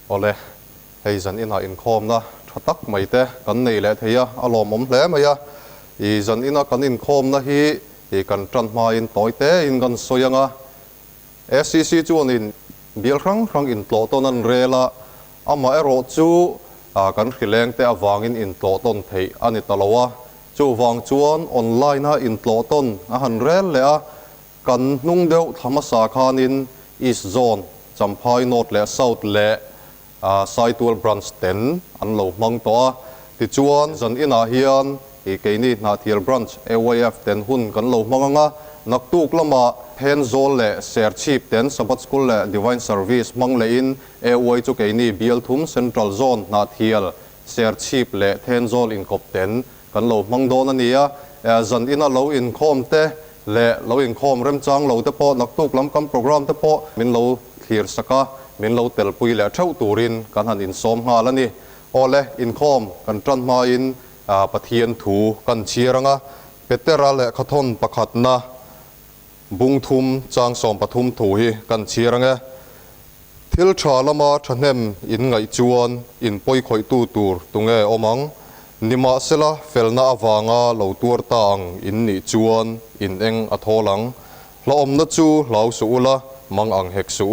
ole hei zan ina in khom na thatak mai te kan nei le theia alom om hle mai a I zan ina kan in khom na hi kan tran ma in toy te in kan soyanga SCC chuan in bil rang in tlo ton an rela ama ero chu kan khileng te awangin in tlo ton thei ani talowa chu wang chuan online ha in tlo ton a han rel le a kan nung deuh thamasa khanin East Zone Champhai North le South le Saitual branch 10 an lo mang to ti chuan zan ina hian I keini na thial branch AYF 10 hun kan lo manganga nak tuk lama hen zol le ser chip ten sabat school le divine service mang le in e oi chu ke ni bialthum central zone na thial ser chip le hen zol in kop ten kan lo mang don ania zan ina lo in khom te le lo in khom rem chang lo te po nak tuk lam kam program te po min lo thir saka min lo tel pui le thau turin kan han in som nga lani ole in khom kan tran ma in pathian thu kan chiranga petera le khathon pakhat na bung thum chang som pathum thu hi kan chiranga thil tha lama thahnem in ngai chuan in poi khoi tu tur tunge omang nima sela felna awanga lo tur tang in ni chuan in eng atholang la omna chu lau su la mang ang hek su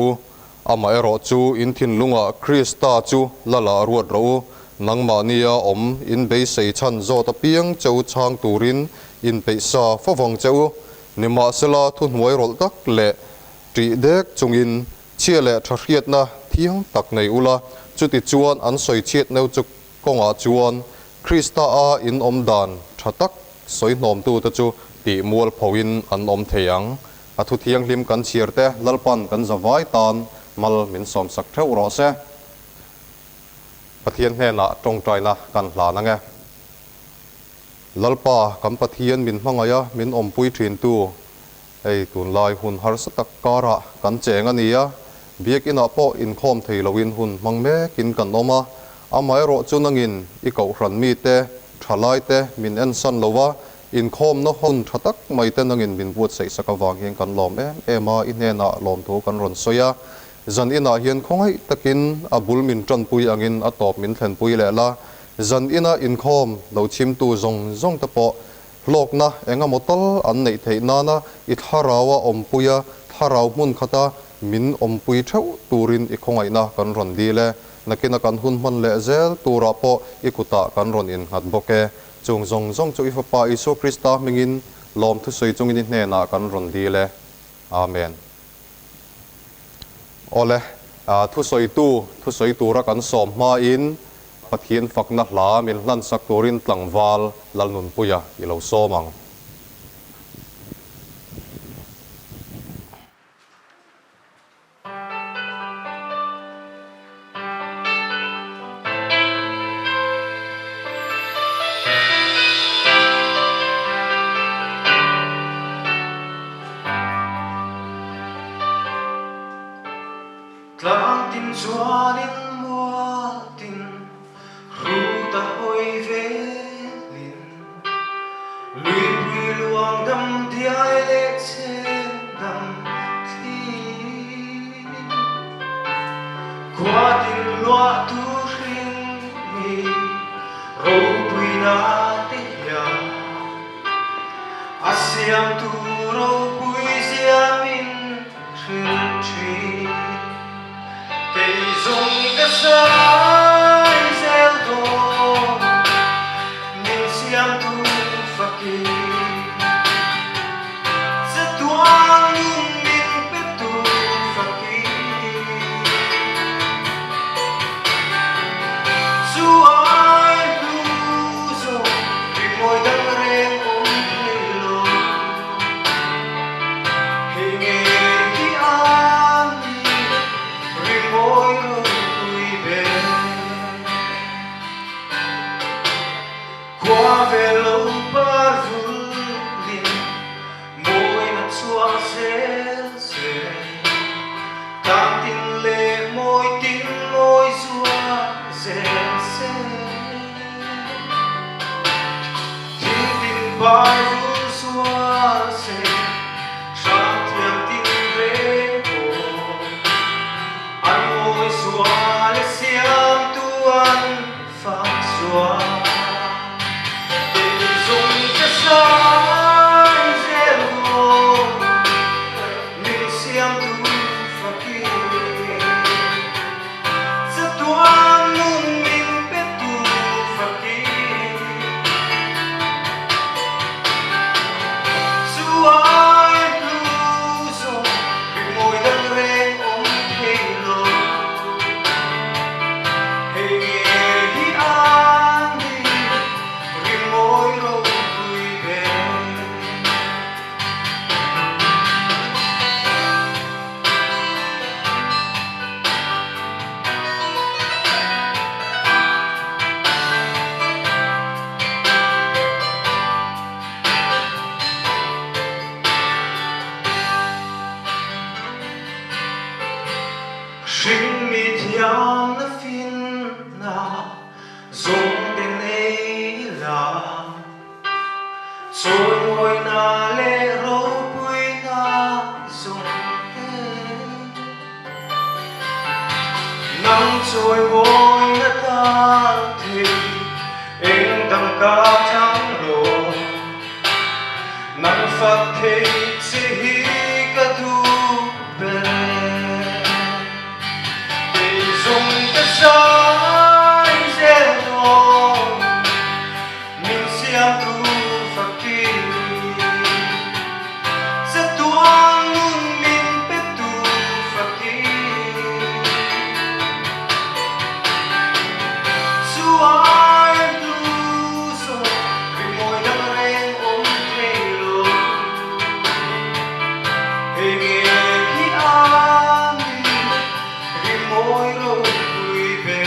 ama ero chu in thin lunga krista chu lala ruat ro nangma nia om in be sei chan zo ta piang chau chang turin in peisa fawang chau nima sela thun huai rol tak le tri dek chungin chia le thariat na thiang tak nei ula chuti chuan an soi chiat neu chu konga chuan krista a in om dan thatak soi nom tu ta chu ti mual phowin an om theyang athu thiang lim kan chiarte lalpan kan zawai tan mal min som sak theu ro se pathian hne na tong trai na kan hla na nge lalpa kam pathian min hmangaya min om pui thin tu ei tun lai hun har satak kara kan cheng ania biak ina po in khom thei lowin hun mangme kin kan oma amai ro chunangin i ko hran mi te thalai te min en san lowa in khom no hon thatak mai te nangin min buat sei sakawang hian kan lom ema in he na lom thu kan ron soya zan ina hian khongai takin abul min tran pui angin atop min thlen pui le la zan ina in khom lo chim tu zong zong ta po lok na enga motol an nei thei na na i tharawa om puya tharau mun khata min om pui thau turin i khongai na kan ron di le nakina kan hun man le zel tura po ikuta kan ron in hat boke chung zong zong chu ifa pa isu krista mingin lom thu soi chungin hne na kan ron di le amen ole thu soi tu ra kan som ma in pathian fakna hla mil hlan sak turin tlangwal lalnun puya ilo somang Tlang tin chuanin mua tin ru ta hoi velin lui pui luang dam diai le chen dam thi qua tin lua tu ring mi ro pui na te ya asiam tu ro pui siamin thil thi cây dung cái sai gieo to nên xiêm tu fakki sẽ tuang lung min pet tu fakki su ai lu zo vì môi đắng rem ôm hello hình nghe khi an ôi ôi về qua về lâu bờ vui môi nát xóa sẽ tam tin lệ môi xóa sẽ tin tin bài vui xóa sẽ sang thiệp tin về ôi xóa lệ xiêm tuan phang xóa để dùng cho sai dễ hồ nên xiêm tu fakki sẽ tuan lung min pet tu fakki su ai lu zo vì môi đắng rem ôm hello hiam na fin na zong te nei la trôi ngồi na lệ rô bụi na zong te nắng trôi ngồi na ta thì em đằng ca thang lộ nắng phát thế chỉ hi cả thu bên thì dùng cái sai dễ rồi mình xem tu phát kỳ sẽ tuang mình biết tu phát kỳ suai tu so vì môi đang rèn ôm thế rồi hình khi an vì môi rồi vui vẻ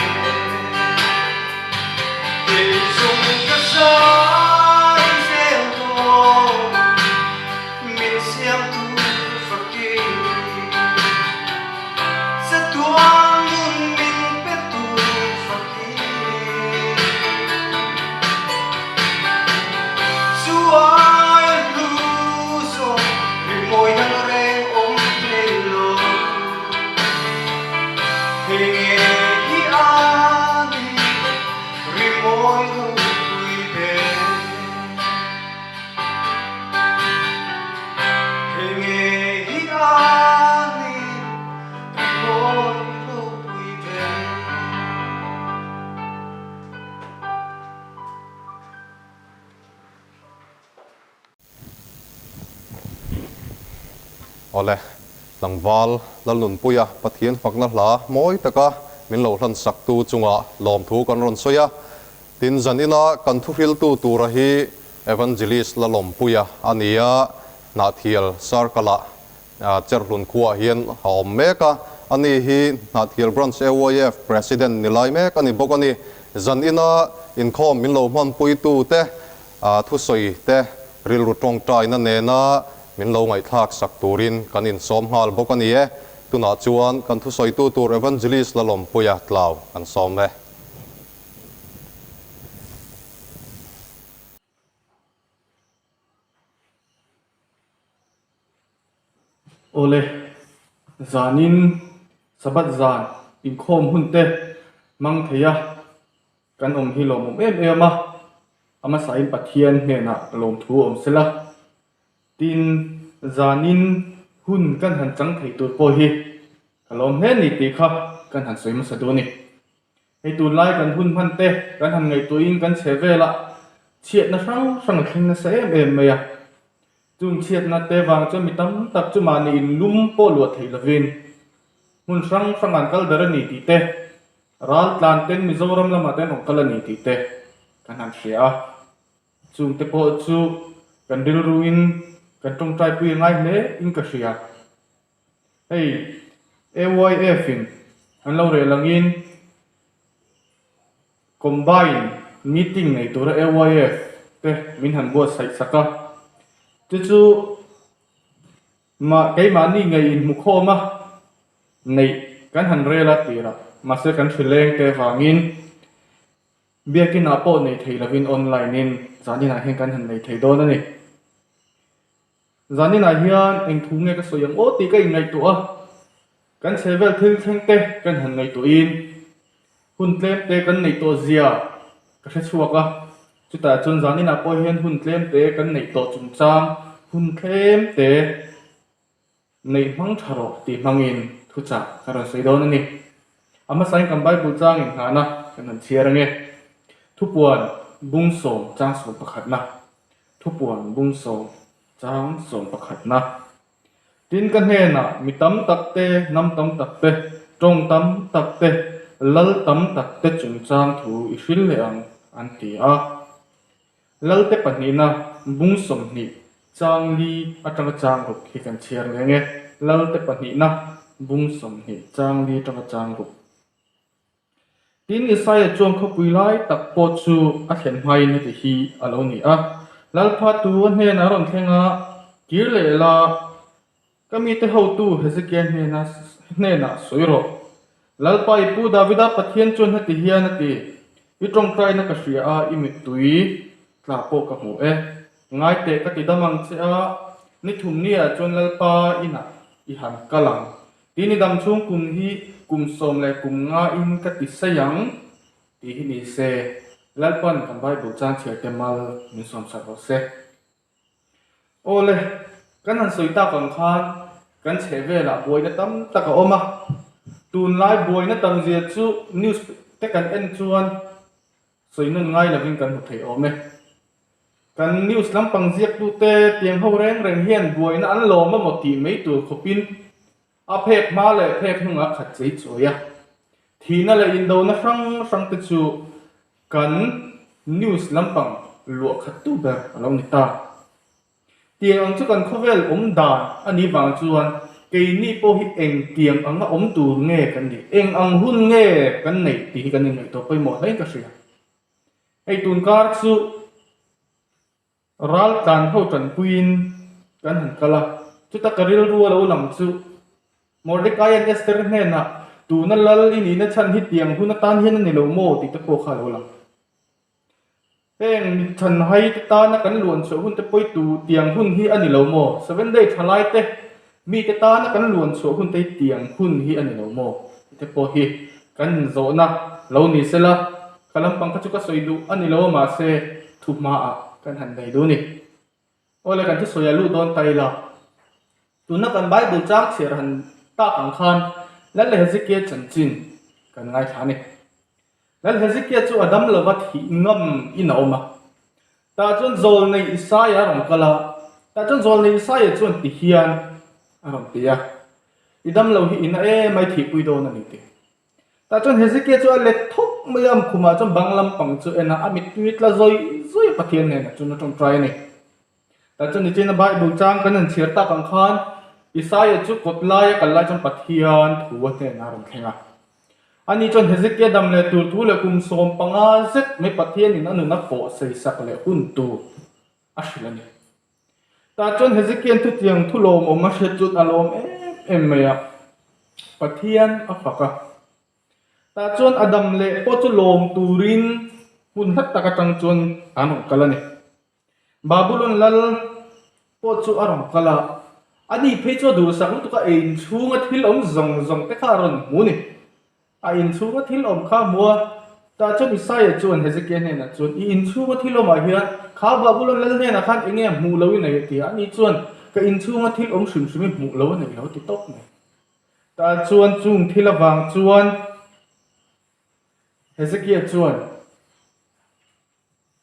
để dùng cái sai dễ rồi mình xem tu phát kỳ sẽ tuang mình biết tu phát kỳ suai lu so vì môi đang rèn ôm thế rồi hình khi an vì môi rồi vui vẻ hình khi an vì môi rồi vui vẻ. ole lang wal lal nun puya pathian fakna hla moi taka min lo hlan sak tu chunga lom thu kan ron soya tin zanina kan thu hril tu tura hi evangelist la lom puya ania na thial sarkala cherhlun khuwa hian hom meka ani hi na thial branch AYF president nilai mek ani bokani zanina in khom min lo man pui tu te thu soi te ril ru tong trai na ne na min lo ngai thak sak turin kanin som hal bokani e tuna chuan kan thu soi tu tur evangelist la lom puya tlaw kan som le ole zanin sabat zan in khom hunte mang theya kan hi lom em ama sain pathian ne na lom thu sela tin zanin hun kan han chang thei tur po hi kalom he ni ti kha kan han soim sa do ni hei tu lai kan hun man te kan han ngai tu in kan chevela chiat na sang khin na sa em me ya chung chiat na te wang cho mi tam tak chu ma ni in lum po lo thei lovin mun sang an kal dara ni ti te ral tlan ten mizoram lama ten ong kala ni ti te kan han sia chung te po chu kan dil ruin kan tong trai pui ngai le in ka sia hey AYF in an lo re langin combine meeting nei tur AYF te min han bo sai saka chu ma cái mà ni ngày in mukho ma nei kan han rela tira ma se kan thileng te wangin biakin apo nei theilavin online in zanina hen kan han nei thei don ani zanina hian eng thunge ka soyang o ti ka ngai tu a kan sevel thil theng te kan han ngai tu in hun tlem te kan nei to zia ka se chuaka chuta chun zanina po hian hun tlem te kan nei to chung chang hun tlem te nei mang tharo ti mangin thu cha karon sei don ani ama sain kan bible chang in hana kan han chiarange thu puan bung som chang som pakhat na thu puan bung som chang som pakhat na tin kan he na mi tam tak te nam tam tak te trong tam tak te lal tam tak te chung chang thu i hril le ang an ti a lal te pani na bung som ni chang li atang chang ru khi kan chiar nge lal te pani na bung som ni chang li atang chang ru tin Isaiah chuang kho pui lai tak po chu a thlen mai ni ti hi alo ni a lal pha tu ne na ron thenga kir le la kami te ho tu Hezekiah ne na soiro lalpa ipu davida pathian chun hati hian ati I trong trai na ka hria a imit tui tla po ka hmu e ngai te ka ti damang che a ni thum ni a chon lalpa ina I han kalang ti ni dam chung kum hi kum som le kum nga in ka ti sayang ti hi ni se lalpan kan bible chan chhe temal min som sa ro se ole kan han soita kan khan kan cheve la boi na tam taka oma tun lai boi na tam zia chu news te kan en chuan soinun ngai la ving kan thei ome kan news lampang ziak tu te tiang ho reng reng hian boi na an lo ma moti mei tu khopin a phek ma le phek hunga khat chei choya thina le in do na sang te chu kan news lampang lo khat tu ber alo ni ta tiang ang chu kan khovel dan ani wang chuan ke ni po hi eng tiang anga tur nge kan ni eng ang hun nge kan nei ti kan ni to poi mo lai ka sia ei tun kar chu ral kan ho tan puin kan han kala chu ta karil ru lo lam chu mordecai and esther ne na tu na lal ini na chan hi tiang hun tan hian ni lo mo ti ta po kha lo lam eng chan hai ta na kan luan so hun te poi tu tiang hun hi ani lo mo 7 day thalai te mi te ta na kan luan so hun te tiang hun hi ani lo mo te po hi kan zo na lo ni sela kalam pang ka chu ka soidu ani lo ma se thu ma a kan han dai du ni ole kan chu soya lu don tai la tu na kan bible chak cher han ta kang khan la le hezekiah chan chin kan ngai thani lal hezekiah chu adam lova thi ngam ina oma ta chon zol nei isaiah ram kala ta chon zol nei isaiah chon ti hian aram tia idam lo hi ina e mai thi pui do na ni te ta chon hezekiah chu le thok mayam khuma chon banglam pang chu ena amit tweet la zoi pathian ne na chun tong try ni ta chon ni chena bible chang kan an chir ta kang khan isaiah chu kotlai kalai chon pathian thuwa te na ram khenga ani chon hezekiah dam le tur thu le kum som panga zet me pathian in anu na ko sei sak le hun tu ashilani ta chon hezekiah thu tiang thu lom om ma shet chut alom em meya pathian afaka ta chon adam le po chu lom turin hun hat ta ka tang chon anu kalani babylon lal po chu aram kala ani phe chu dur sak tu ka ein chunga thil om zong te kha ron mu ni a in chunga thil om kha mua ta chon isaiah chon hezekiah ne na chon in chunga thil om a hian kha babylon lal ne na khan enge mu lo ni nei ti ani chon ka in chunga thil om shim mu lo nei lo ti tok nei ta chon chung thil awang chuan hezekiah chuan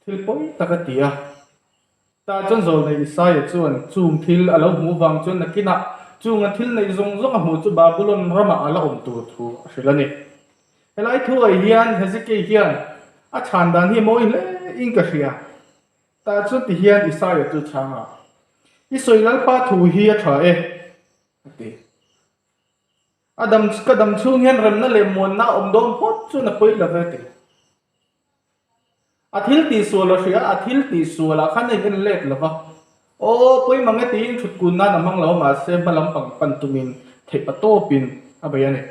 thil poi takatia ta chon zol nei isaiah chuan chung thil alo mu wang chuan nakina chung a thil nei zong a mu chu babylon rama ala om tu thu ashilani helai thu ai hian hezekiah hian a chan dan hi moi le in ka hria ta chun ti hian isaiah chu changa I soilal pa thu hi a tha e ati adam kadam chung hian rem na le mon na om dom pot chu na poi la ve te athil ti suala hria athil ti suala khan nei gen let lova o poi mange tin thut kun na namang lo ma se balam pang pantumin thei pato pin abayane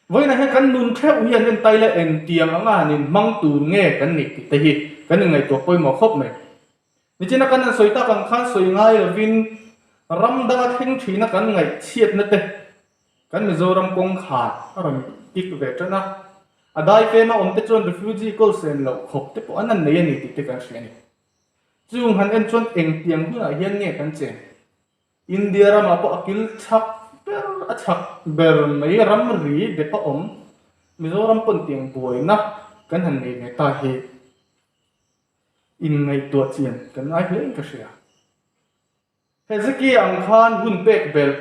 voina he kan nun theu hian nen tai la en tiang anga nin mang tur nge kan ni ti te hi kan ngai to poi mo khop me ni china kan soita kan khan soi ngai vin ram danga thing thina kan ngai chiat na te kan mizoram kong kha aram tik ve tana adai fe ma om te chon refugee call sen lo khop te po anan nei ani ti te kan sheni chung han en chon eng tiang hu a hian nge kan che india ra ma po akil chak ber achak ber mai ram ri de pa om mizoram pon tiang boi na kan han nei ne ta he in ngai to chian kan ai hle ka sia hezekiah ang khan hun pek bel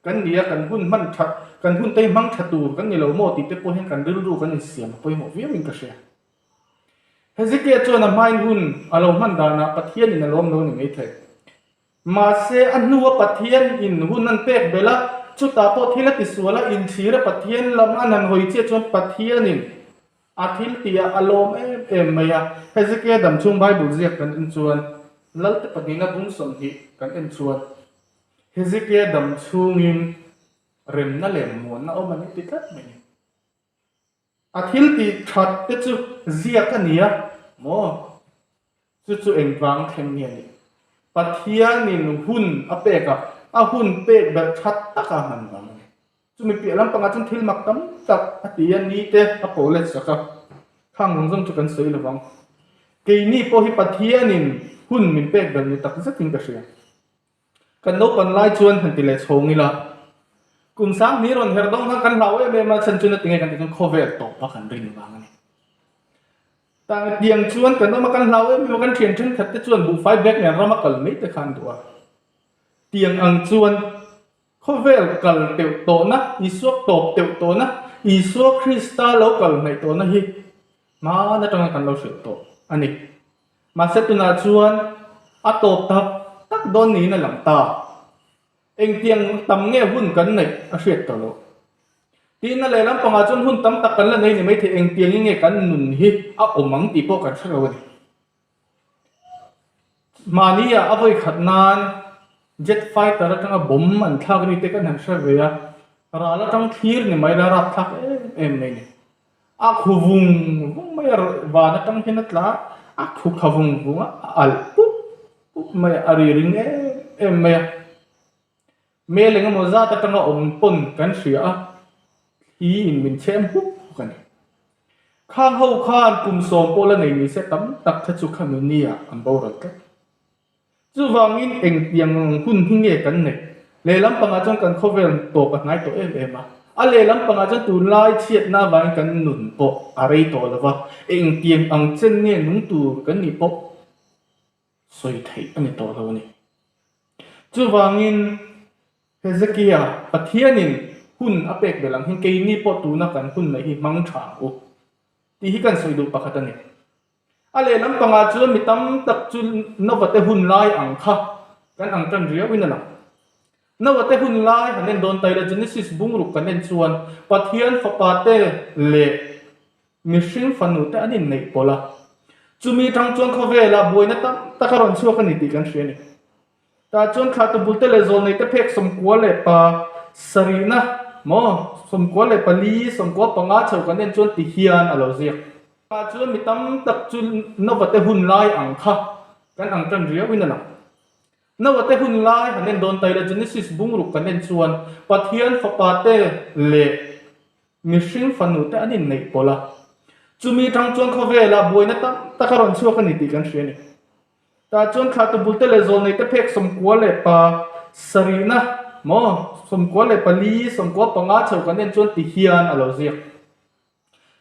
kan nia kan hun man that kan hun tei mang thatur kan ni lo mo ti te po hen kan ru kan ni siam poi mo viam in ka sia hezekiah chona main hun alo man dana pathian in alom no ni ngai the ma se anuwa pathian in hun an pek bela chu ta po thila ti suala in thira pathian lam anan hoi che chon pathian in athil tia alom em maya hezekiah dam chung bible ziak kan in chuan lalte padina bung som hi kan in chuan hezekiah dam chung in rem na lem mon na omani tikat me อาทิลตีชัดเตจูเสียกันเนี่ยโมจู่เอ็งวางเข็มเนี่ยนี่ปัทยานินหุ่นอเปกอะหุ่นเปกแบบชัดตะการมันวางจู่มีเปียลำปังอาจจะทิลมักตั้มตักอติยันนี้เตะอโปเลสสักข้างหงจุกันสวยเลยวังเกนี่พอฮิปัทยานินหุ่นมีเปกแบบนี้ตักสักทิ้งกระเสียกันนปันไล่ชวนหันติเลชงนี่ละกลุ่มสามนี้รอนเฮรดองทั้งกันเราเอเบมาฉันจุนติงกันที่โคเวตตกปักกันรินวางนี่แต่เดียงชวนกันต้องมากันเราเอมีมากันเทียนชนขัดชวนบุฟไฟแบ็กเนี่ยเรามากันไม่แต่ขันตัวเตียงอังชวนโคเวลกันเตียวโตนะอีสวกตบเตียวโตนะอีสวกคริสตัลเรากันในตัวนะฮิมาในตรงกันเราเสียโตอันนี้มาเซตุนาชวนอัตโตตักโดนนี้ในหลังตาเองเตียงตำเงี้ยหุ่นกันในอาเซียตลอดที่นั่นเลยลำปางจนหุ่นตำตักกันแล้วในนี่ไม่ถึงเองเตียงยังไงกันหนุนฮิอาอมังตีโปกันสักวันมานี่อ่ะเอาไปขัดนานเจ็ตไฟแต่ละทั้งบ่มมันทักนี่เตกันหันเสียเวียราละทั้งทีร์นี่ไม่ได้รับทักไม่เนี่ยอาคูวุงไม่วานะทั้งเห็นนั่นละอาคูขวุงวุงอัลปุ๊บไม่อารีริงไม่เมลังโมซาตัดตั้งอมปนกันเสียฮีอินมินเชมฮุกกันข้างเขาข้านกุมโซมโปละในนี้เสตั้มตักทัชุขามินีอันบอรักจู่วางอินเองยังหุ่นที่เงี้ยกันเนี่ยเลลัมปังอาจารย์กันเขาเวลตัวปัจจัยตัวมาเลลัมปังอาจารย์ตุลายเชียดหน้าวางกันหนุนโปอะไรตัวละวะเองเตียงอังเจนเนี่ยนุ่งตูกันนี่โปสวยไทยอันนี้ตัวละวะนี่จู่วางอินเฮซเกียปัทยานินหุ่นอเปกเบลังเฮงเกนี่ปอตูนักกันหุ่นในฮิมังชางโอที่ฮิกันสวยดูปะคัตันเนี่ยอะไรน้ำปังอาจุนมีตั้มตักจุนนวัตหุ่นลายอังค่ะกันอังจันเรียวินันนวัตหุ่นลายหันเน้นโดนไตเลเจเนซิสบุ้งรุกกันเน้นชวนปัทยานฟปาเตเลมิชิงฟันุเตอันนี้ในโพละจุมีทางจวนเขาเวลาบวยนั่นตั้งตะการันชัวกันนิติกันเชียนี่แต่จนขาดตัวบุตรเลโซนในตะเพกสมควรเลยปะสรีนะมอสมควรเลยปะลีสมควรปังอาเฉากันเน้นจนติเฮียนอะไรเสียอาจจะมีตั้มตักจุนนวัตหุ่นลายอังค่ะกันอังจันเรียวินันนวัตหุ่นลายหันเน้นโดนไตเลเจเนซิสบุ้งรุกกันเน้นชวนปัทยานฟปาเตเลมิชิงฟันุเตอันนี้ในโพละจุมีทางจวนเขาเวลาบวยนั่นตั้งตะการันชัวกันนิติกันเชียนี่แต่จนขาดตัวบุตรเลโซนในตะเพกสมควรเลยปะสรีนะมอสมควรเลยปะลีสมควรปังอาเฉากันเน้นจนติเฮียนอะไรเสีย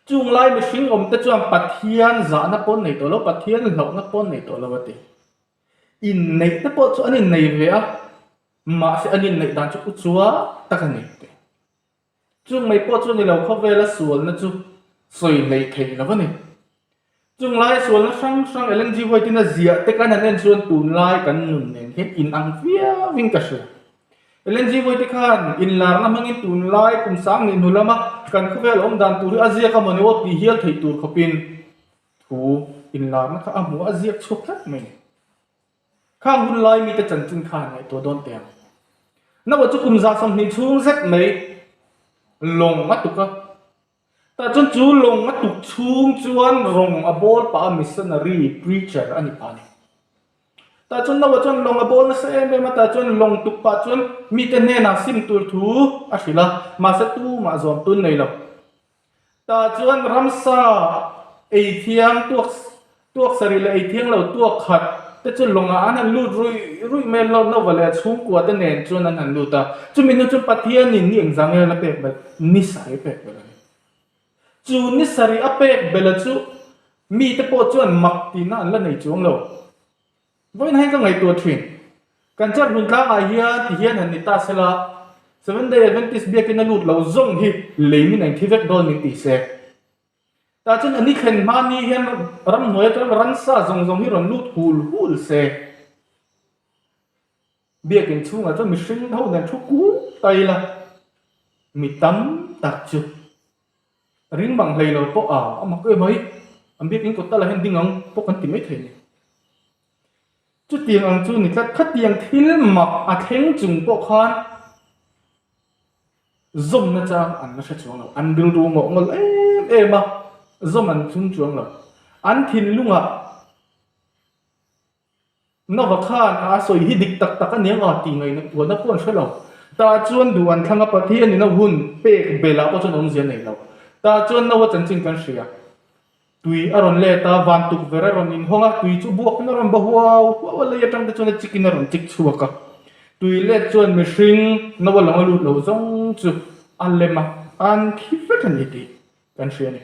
จุงไล่ไม่ชิงอมแต่จวนปัทยานจานับปนในตัวเราปัทยานหลอกนับปนในตัวเราวัติอินในนับปนอันนี้ในเวียมาสิอันนี้ในด้านจุกจัวตะกันในจุงไม่ปนจุนี่เราเข้าเวลาส่วนนะจุสวยในเทนะวะนี่จุงไล่ส่วนแล้วช่างเอเลนจีไว้ที่น่าเสียแต่กันนั่นส่วนตุนไล่กันหนุนเนี่ยเห็นอินอังเฟียวิ่งกระเสือเอเลนจีไว้ที่ขันอินลาร์น้ำมันอินตุนไล่กุมสังนินุลามะกันเขาเวลอมดันตุริอาเซียก็มันว่าปีเฮียลไทยตุรขปินถูอินลาร์นะครับหัวอาเซียชุกนักไหมข้างหุ่นไล่มีแต่จันจุนขันในตัวโดนเตียงนับว่าจุกุมซาสมนิชุ่งเซ็ตไหมลงมัดตุกะแต่จนจูลงมาตุกชุงจวนลงอบอลป้ามิสซันนารีพรีเชอร์อันนี้ปานี่แต่จนนับว่าจนลงอบอลนั่นเองไม่มาแต่จนลงตุกป้าจนมีแต่เนน่าซิมตัวทูอาศิละมาเสตูมาจอมตุนในหลับแต่จนรัมซาไอเทียงตัวสรีละไอเทียงเราตัวขัดแต่จนลงอันนั้นลุดรุยเมลเราเนาะว่าเลยชุงกว่าแต่เนนจนนั้นลุดตาจนมีนู่นจนปัทเทียนนี่ยังจังเลยละเป็ดแบบนิสัยเป็ดแบบจูนิสรีอเปกเบลจูมีแต่พอจวนมักตีนั่นละในจวงเราวันให้ก็ไงตัวทรินกันจัดหุ่นข้างอาเฮียที่เฮียนหันนิตาเสละ7 Day Adventistเบียกินลุดเราจงที่เลยมีในที่เวกโดนนิติเสกแต่จนอันนี้เข็นมานี่เฮียนรำหน่วยตัวรันซาจงที่รันลุดฮูลเสกเบียกินช่วงอาจจะมีสิ่งเท่านั้นทุกกูไตละมีตั้มตักจุริงบางเลยเราพอเอามาเอ้ยไหมอันเบียกินก็ตะละเห็นดิ่งงพวกกันติไม่ถึงจุดเตียงอังจูนี่คัดเตียงที่เล่นหมักอาเทงจุงพวกขันซมนะจ๊ะอันนั้นใช่ช่วงเราอันดึงดูงงเลย mà zoom an chung chuang lo an thin lunga nó vào khan soi hi dik tak tak anh em ti ngai na tua na pon shalo ta chuan duan thanga pathian ni na hun pe bela po chon om zian nei lo ta chuan no wa chan ching kan sia tui aron le ta van tuk vera ron in honga tui chu buak na ron bahuaw wa le yatang ta chuan chikin na ron chik chuaka tui le chuan mi hring no wa long lu lo zong chu alema an khi fe kan ni ti kan sia ni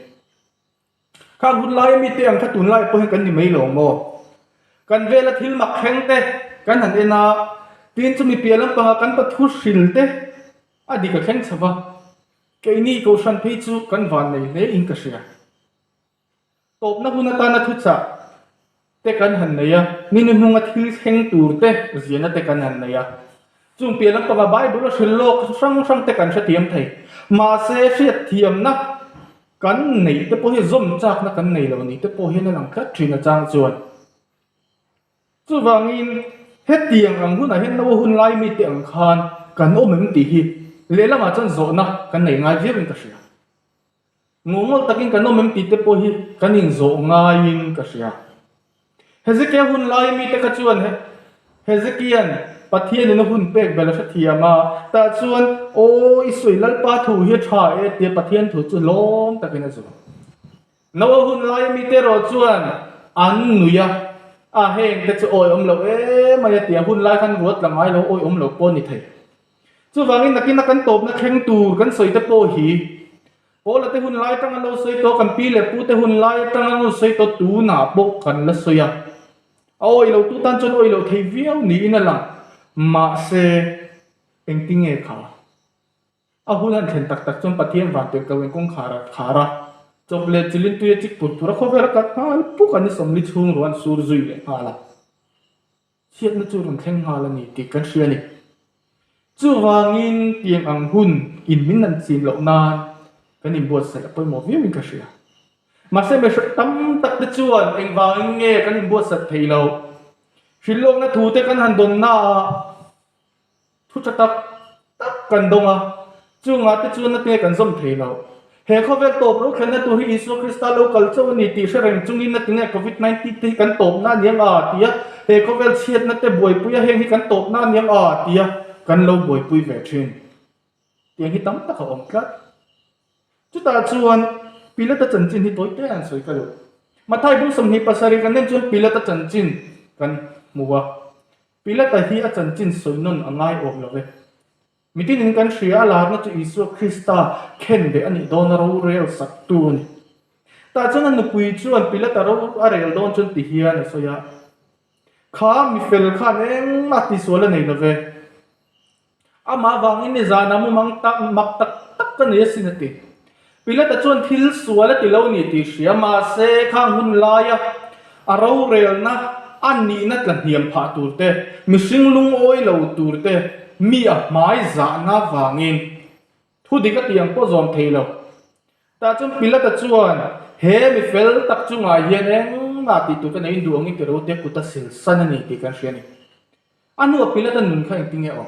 khang hun lai mi te ang khatun lai po kan ni mai lo mo kan vela thil mak kheng te kan han ena tin chu mi pialam pa kan pa thu sil te adi ka kheng chawa ke ni ko san phei chu kan van nei le in ka sia top na huna ta na thu cha te kan han nei ya ni nu hunga thil kheng tur te ziana te kan han nei ya chung pialam pa bible sil lok sang sang te kan sa tiam thei ma se fiat thiam na kan nei te po hi zom chak na kan nei lo ni te po hi na lang khat thina chang chuan chu wangin het tiang ang hun a hen no hun lai mi te ang khan kan o mem ti hi le lama chan zo na kan nei ngai vin ka sia ngomol takin kan o mem ti te po hi kan in zo ngai in ka sia hezekiah hun lai mi te ka chuan he hezekiah pathian no hun pek bela sa thiama ta chuan o isoi lal pa thu hi tha e te pathian thu chu lom takin a zo no hun lai mi te ro chuan an nuya a heng te chu oi om lo mai tia hun lai khan ruat langai lo oi om lo po ni thei chu wangin nakin na kan top na kheng tur kan soi te po hi po la te hun lai tang lo soi to kan pi le pu te hun lai tang lo soi to tu na po kan la soya oi lo tu tan chon oi lo thei viau ni ina lang ma se eng ting e kha a hun an then tak tak chon pathian van te ka wen kong khara chocolate chilin tu chik put pura khover ka hal pu kan som li chung ruan sur zui le hala chiat na chu ron thleng hala ni ti kan hria ni chu wangin tiang ang hun in min an chin lo nan kan in buat sa poi mo vi min ka hria ma se me tam tak de chuan eng wang nge kan in buat sa thei lo hrilong na thu te kan han don na thu cha tak kan donga chu nga te chu na te kan som thei lo he khovel top ro khana tu hi isu krista local chu ni ti sereng chungin na tinga covid 19 ti kan top na niang a tia he khovel chiat na te boi puya he hi kan top na niang a tia kan lo boi pui ve thin tiang hi tam ta ka om klat chu ta chuan pila ta chan chin hi toi te an soi ka lo mathai bu som hi pasari kan nen chuan pila ta chan chin kan muwa pila ta hi a chan chin soi non angai ok lo ve mitin in kan hria la na chu isu krista khen be ani don ro rel sak tu ni ta chuan an pui chuan pila ta ro a rel don chun ti hian a soya kha mi fel khan eng ma ti sola nei lo ve ama wangin ni zana mu mang tak mak tak tak kan ye sinati pila ta chuan thil suala ti lo ni ti hria ma se khang hun la ya a ro rel na an ni na tlan hiam pha tur te mi sing lung oi lo tur te mi a mai za na wangin thu dika tiang po zom theilo ta chum pila ta chuan he mi fel tak chunga hian eng nga ti tu ka nei duang ni kero te kuta sil san ani ti kan hriani anu pila ta nun kha ting e o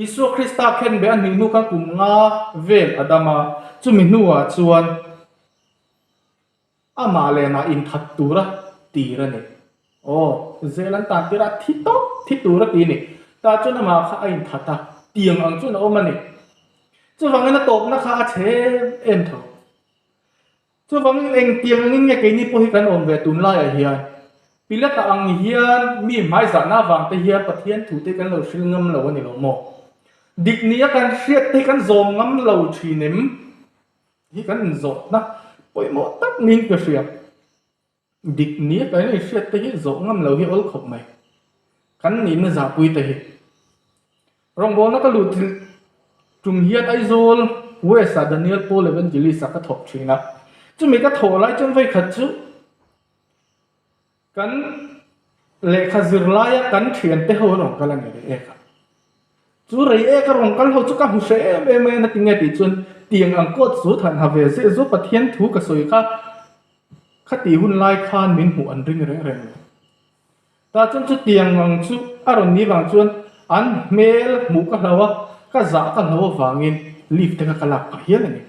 isu krista khen be an nu ka kum nga vel adama chumi nuwa chuan ama le na in that tura ti ra ni o zelan ta tira thitura ti ni ta chu na ma kha ain thata tiang ang chu na o mani chu wangin na top na kha che em tho chu wangin eng tiang ngin nge ke ni po hi kan om ve tun la ya hian pila ta ang hian mi mai za na wang te hian pathian thu te kan lo sil ngam lo ani lo mo dik nia kan hriat te kan zom ngam lo thinem hi kan zo na poi mo tak ning pe hriat dik nia kan ni hriat te hi zo ngam lo hi ol khop mai kan ni na za pui te hi rong bo na ka lu til tum hiat ai zol we sa daniel po leven jili sa ka thop thina chu mi ka tho lai chon vai khat chu kan le khazir la ya kan thian te ho rong ka lang e ka chu rei e ka rong kal ho chu ka hu se em na tinga ti chun tiang ang kot su than ha ve se zo pathian thu ka soi ka khati hun lai khan min hu an ring reng ta chun chu tiang ang chu aron ni wang chuan an mel mu ka hlawa ka za ka hlawa wangin lift ka kalak ka hian ani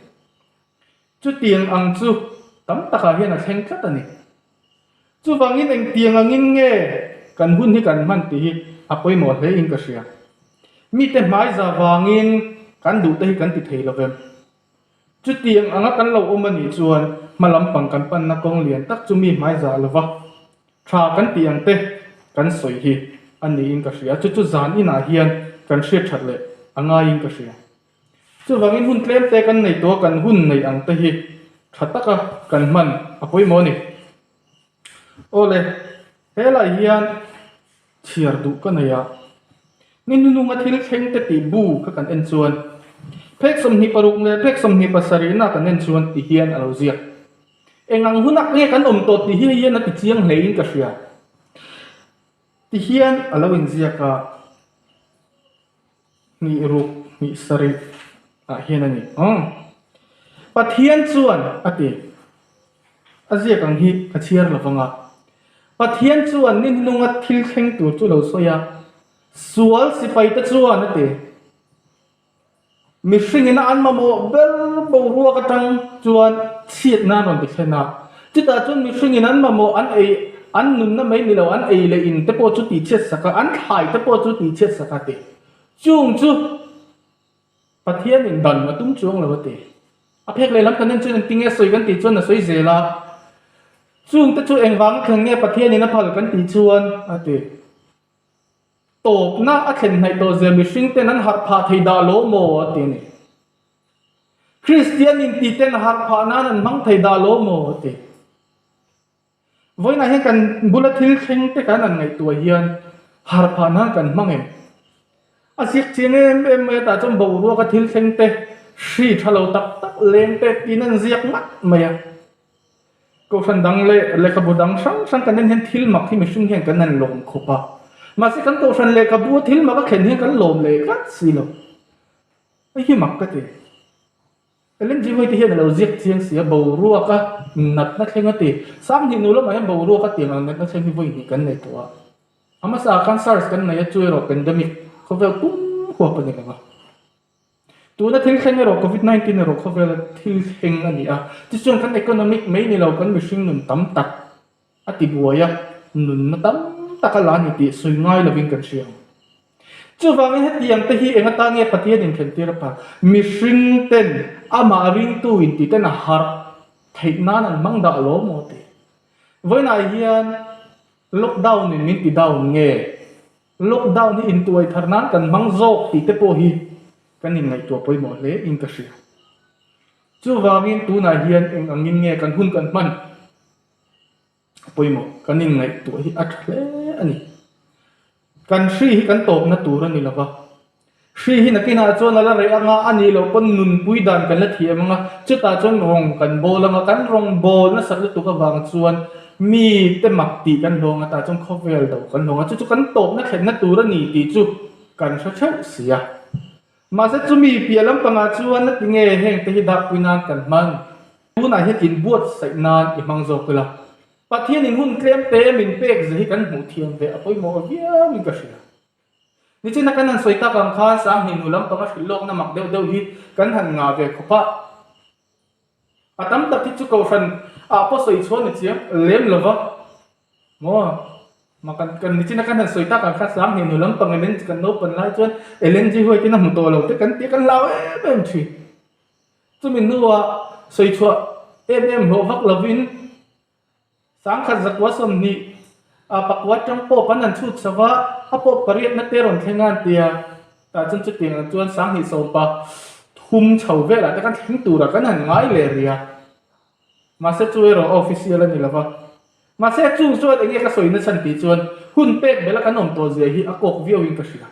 chu chu tiang ang chu tam taka hian a thleng tlat ani chu wangin eng tiang angin nge kan hun hi kan man ti hi apoi mo hle in ka sia mi te mai za wangin kan du te hi kan ti thei lovem chu tiang anga kan lo omani chuan malam pang kan pan na kong lian tak chu mi mai za lova tha kan tiang te kan soi hi ani in ka sia chu chu zan ina hian kan hriat that le anga in ka sia chu wangin hun tlem te kan nei to kan hun nei ang te hi thataka kan man apoi mo ni ole hela hian thiar du ka naya nin nu nga thil thleng te ti bu ka kan en chuan phek som ni paruk le phek som ni pasari na kan en chuan ti hian alo zia engang hunak nge kan om to ti hian na ti chiang hlein ka sia ti hian alo in zia ka ni ruk ni sari a hian ani pathian chuan ati azia kang hi kachiar lawanga pathian chuan nin nunga thil thleng tur chu lo soya sual sipai ta chuan ati mi hringina an mamo bel bo ruwa ka tang chuan chiat na ron ti thlena chita chuan mi hringin an mamo an ei an nun na mai ni lo an ei le in te po chu ti chet saka an thai te po chu ti chet saka te chung chu pathian in dan ma tum chuang lo te a phek le lam kan nen chuan tinge soi kan ti chuan na soi zela chung te chu engwang khang nge pathian in a phal kan ti chuan ate top na a thlen nai to ze mi hring te nan har pha thei da lo mo ate ni christian in ti ten har pha na nan mang thei da lo mo ate voina he kan bulathil thleng te kan an ngai tua hian har pha na kan mangem asik chine me ta chom bo ro ka thil thleng te hri thalo tak tak leng te tinan ziak mat maya ko san dang le ka budang sang sang kan hen thil mak thi mi hring hian kan nan lom khopa ma se kan to san le ka bu thil ma ka khen hian kan lom le ka silo ai hi mak ka te elen ji hoi ti hian lo ziak chiang sia bo ro ka nat na thlenga te sam ni nu lo ma bo ro ka tiang nat na thlen hi voi ni kan nei to ama sa kan sars kan nei chu ro pandemic ko vel pum ko pa ni ka tu na thil khen ro covid 19 ro ko vel thil heng ani a ti chuan kan economic mai ni lo kan mi hring nun tam tak ati buaya nun na tam takala ni ti sui ngai lovin kan siang chu wang he tiang te hi enga ta nge pathian in khen tir pa mi hring ten ama ring tu in ti ten a har thei nan an mang da lo mo te voina hian lockdown in min ti down nge lockdown hi in tuai tharnan kan mang zok ti te po hi kan in ngai to poi mo le in ka sia chu wangin tu na hian eng angin nge kan hun kan man poi mo kan in ngai to hi athle ani kan hri hi kan top na tur ani lawa hri hi nakina chuan ala rei anga ani lo pon nun pui dan kan la thiam anga chuta chuan rong kan bol anga kan rong bol na sak tu ka wang chuan mi te mak ti kan longa ta chuan khovel do kan longa chu kan top na khen na tur ani ti chu kan sa chau sia ma se chu mi pialam panga chuan na tinge heng te hi dak puinan kan man tu na hi in buat sai nan i mang zo kula pathian in hun klem te min pek zai kan mu thiam ve apoi mo via min ka sia ni china kan an soita kam kha sang hin ulam panga shilok na mak deu deu hi kan han nga ve khopa atam tak ti chu ko fan a po soi chon ni chiam lem lova mo makan kan ni china kan han soita kam kha sang hin ulam panga nen kan no pan lai chuan elen ji hoi tina mu to lo te kan ti kan law em thi chu min nuwa soi chua em ho vak lovin sang khat zakwa som ni a pakwat tang po panan chut sawa a po pariat na teron thengan tia ta chun chu ting chuan sang hi so pa thum chho ve la ta kan thing tu ra kan han ngai le ria ma se chu ero official ani lava ma se chu chuan enge ka soina chan ti chuan hun pek bela kan om to je hi a kok viau in ka sia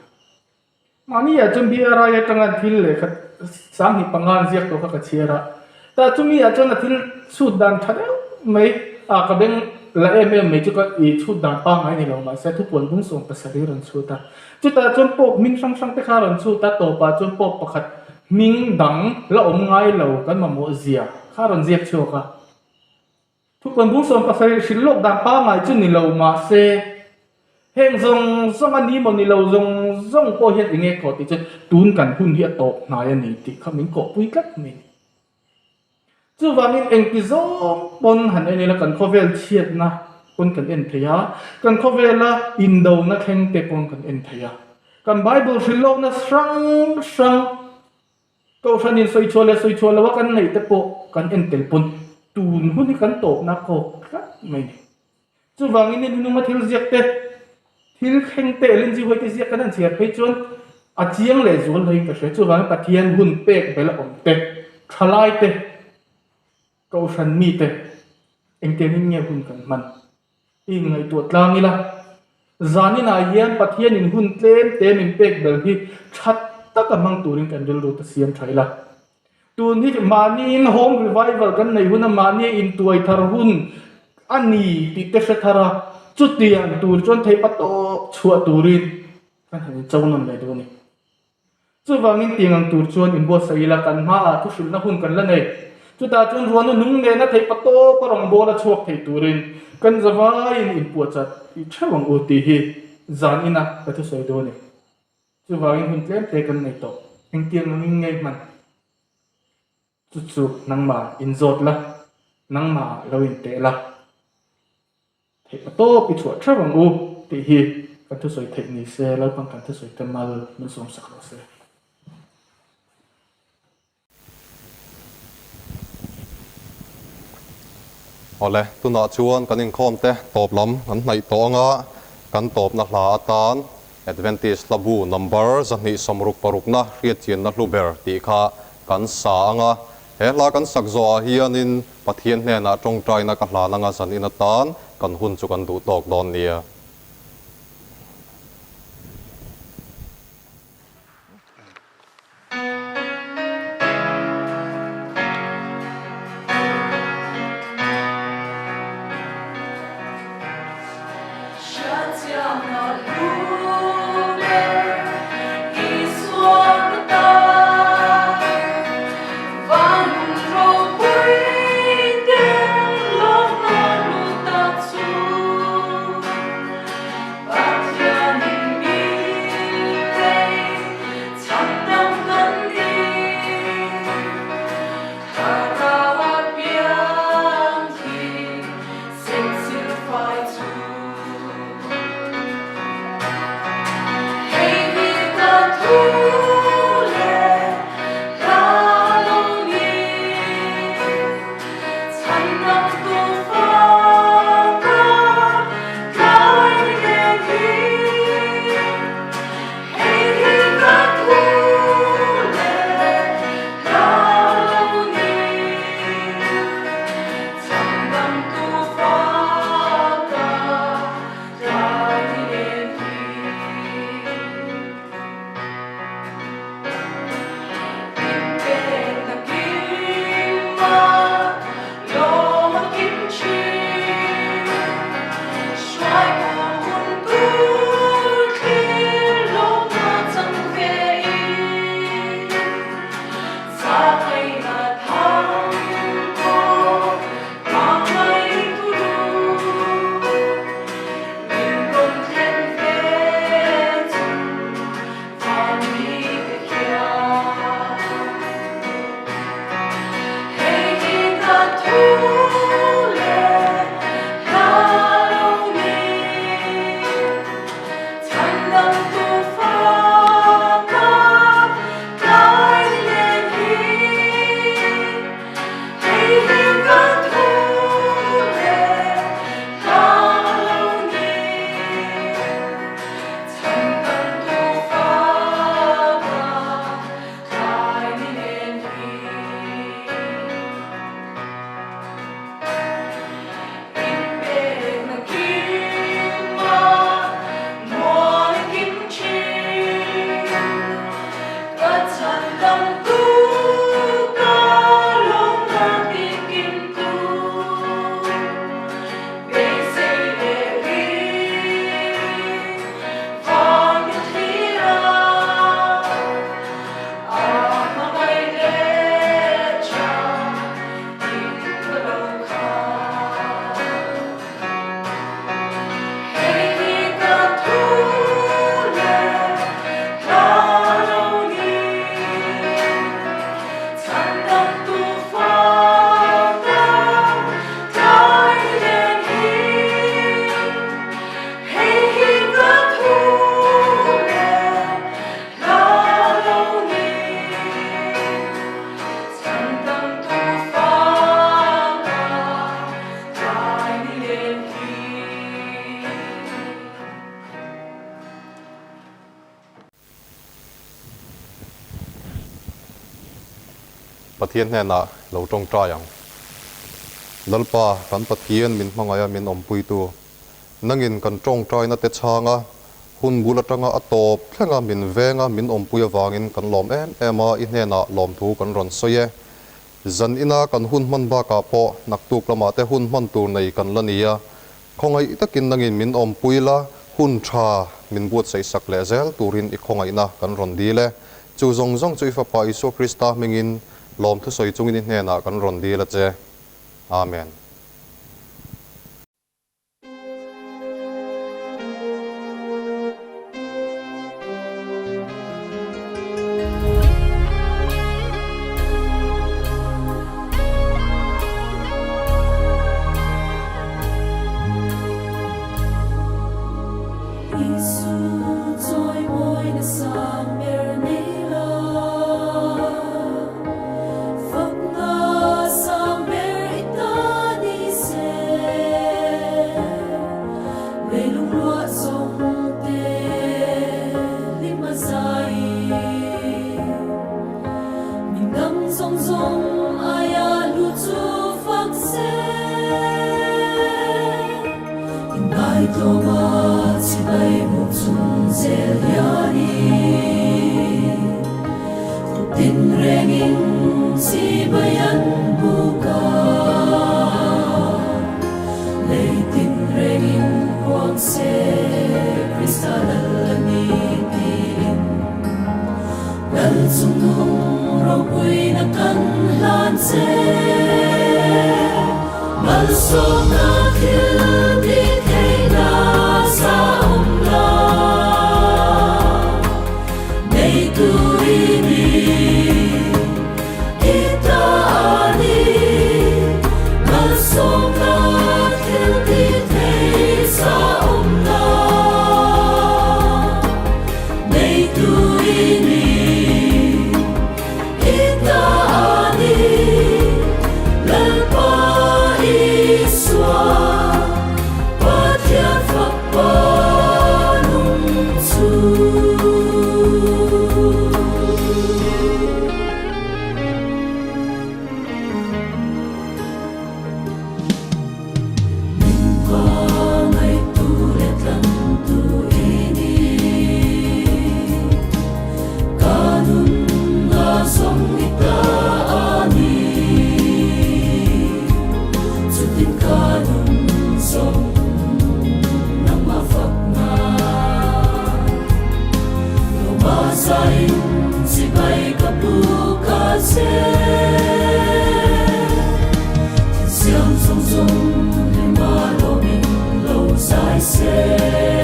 mani ya chun bi ara ya tangan thil le khat sang hi pangan ziak to ka chiara ta chumi ya chun a thil chu dan thade mai a ka beng la me chu ka I chu dan pa ngai ni lo ma se thu pon bung som pasari ran chu ta chu ta chun pok min sang sang te kha ran chu ta to pa chun pok pakhat ming dang la om ngai lo kan ma mo zia kha ran ziak chu ka thu pon bung som pasari shilok dan pa ngai chu ni lo ma se heng zong zong ani mo ni lo zong po hiat inge ko ti chu tun kan hun hi to na ya ni ti kha min ko pui kat ni chu wangin engpizong pon han eni la kan khovel chiat na pon kan en theya kan khovela indo na thleng te pon kan en theya kan bible rilok na sang ko sanin soi chole wa kan nei te po kan en tel pon tun huni kan to na ko mai ni chu wangin ni nu ma thil ziak te thil kheng te len ji hoi te ziak kan an chiat pe chon a chiang le zul lei ka hre chu wang pathian hun pek bela om te thalai te ko san mi te engte ning nge hun kan man i ngai tu tlang ila zanina hian pathian in hun tlem te min pek bel hi that tak amang turin kan dil do ta siam thaila tun hi mani in home revival kan nei hun mani in tuai thar hun ani ti te se thara chutiang tur chon thei pato chua turin kan han chawnon le do ni chu wangin tingang tur chuan in bo saila kan ma a thu sul na hun kan la nei chu ta chun ruan nung ne na thei pato parong bo la chuak thei turin kan zawa in pu chat i thawang o ti hi zan ina ka thu soi do ni chu wangin hun tlem te kan nei to eng tiang ning ngai man chu nang ma in zot la nang ma lo in te la thei pato pi chu thawang o ti hi kan thu soi thei ni se la pang kan thu soi tamal mun som sak lo se ole tu na chuan kan in khom te top lam kan nai to nga kan top na hla atan advantage labu number zani somruk paruk na riat chin na hluber ti kha kan sa anga he la kan sak zo hianin pathian hne na tong trai na ka hla na nga zan in atan kan hun chu kan du tok don nia pathian hne na lo tong tra yang lalpa kan pathian min hmangaya min ompui tu nangin kan tong trai na te changa hun bula tanga atop thlenga min venga min ompui awangin kan lom ema I hne na lom thu kan ron soye zan ina kan hun man ba ka po naktuk lama te hun man tur nei kan lania khongai takin nangin min ompui la hun tha min buat sei sak le zel turin I khongai na kan ron di le chu zong zong chu fa pa Isu Krista mingin lom thu soi chungin hne na kan ron di la che amen Hãy subscribe cho kênh Ghiền Mì Gõ để không bỏ lỡ những video hấp dẫn